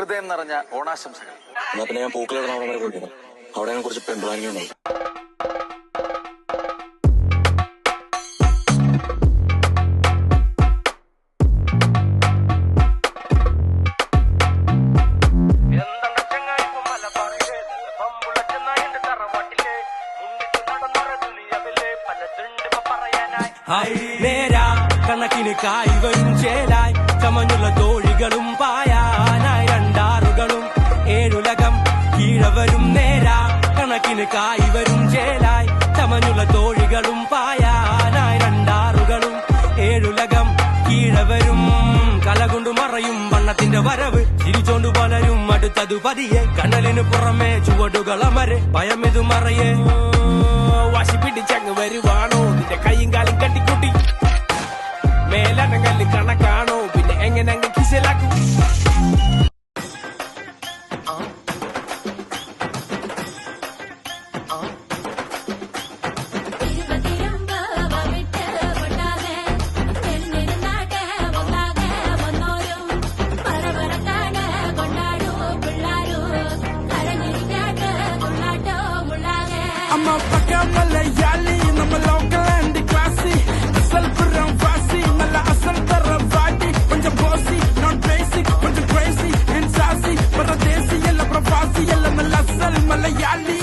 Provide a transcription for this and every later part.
ഹൃദയം നിറഞ്ഞ ഓണാശംസകൾ. എന്നാ പിന്നെ ഞാൻ പൂക്കളുടെ അവിടെ വരെ പോയിരിക്കണം. അവിടെ ഞാൻ കുറച്ച് പെൺപ്ലാനിങ് ഉണ്ടാവും. നേരാ കണക്കിന് കായ് വരും ചേലായി ചമഞ്ഞുള്ള തോഴികളും പായാനായി രണ്ടാറുകളും ഏഴുലകം കീഴവരും. നേരാ കണക്കിന് കായ് വരും ചേലായി ചമഞ്ഞുള്ള തോഴികളും പായാനായി രണ്ടാറുകളും ഏഴുലകം കീഴവരും. കലകൊണ്ടു മറയും വണ്ണത്തിന്റെ വരവ് ചിരിച്ചോണ്ടു പലരും അടുത്തതു പതിയെ കണ്ണലിന് പുറമെ ചുവടുകളമരെ ഭയമിതു മറയെ വാശി പിടിച്ചങ്ങ് വരുവാണോ നിന്റെ കൈയും കാലും കട്ടിക്കുട്ടി മേലനങ്ങല് കണക്കാണോ പിന്നെ എങ്ങനെ അങ്ങ് കിശലാക്കും. I'm a fucking Malayali, I'm a local and the classy. Asal kurang fasi, mala asal taravati. Punja bossy, not basic, punja crazy and sassy. Para desi, yalla profasi, yalla mala asal Malayali.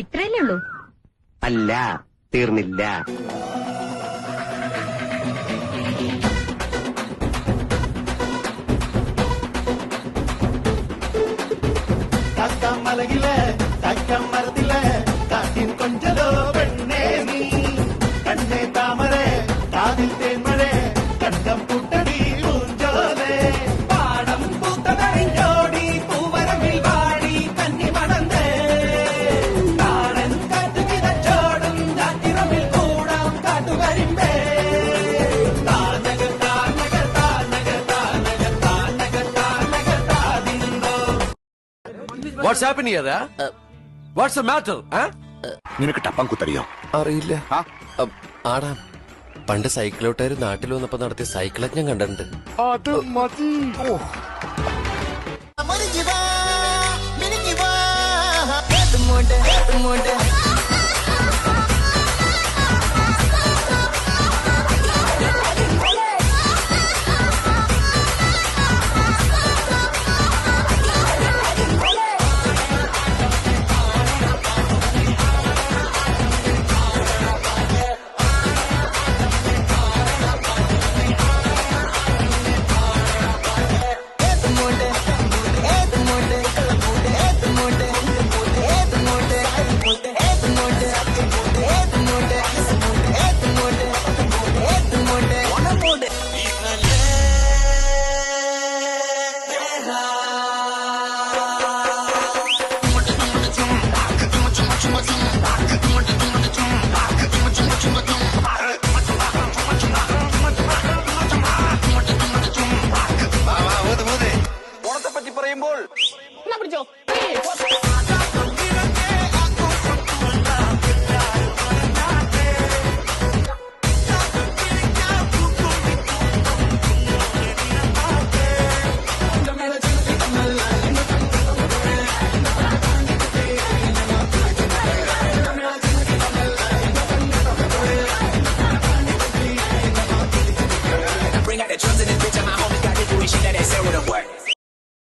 ഇത്രയല്ലേ ഉള്ളൂ? അല്ല, തീർന്നില്ല. മലകിലെ തക്കം മരത്തിലെ കാറ്റിൻ കൊഞ്ചലോ പെണ്ണേ നീ കണ്ണേ താമരെ കാതിൽ തേന്മഴേ കണ്ടം പുട്ടടി പൂഞ്ചോലെ പാടം പൂത്തതറിഞ്ഞോടി പൂവരമ്പിൽ വാടി കന്നി മണന്തേ കാണൻ കാറ്റു കിതച്ചോടും കാറ്റിറമ്പിൽ കൂടാം കാട്ടുകരിമ്പേ താനക താനക താനക താനക താനക താനക താതിരുന്നോ. What's happening here? What's the matter? നിനക്ക് ടപ്പം കുത്തറിയോ? അറിയില്ല. ആടാ, പണ്ട് സൈക്കിളോട്ടുകാർ നാട്ടിൽ വന്നപ്പോ നടത്തിയ സൈക്കിളൊക്കെ ഞാൻ കണ്ടിട്ടുണ്ട്. അത് മതി. മിനിങ്ങിവാ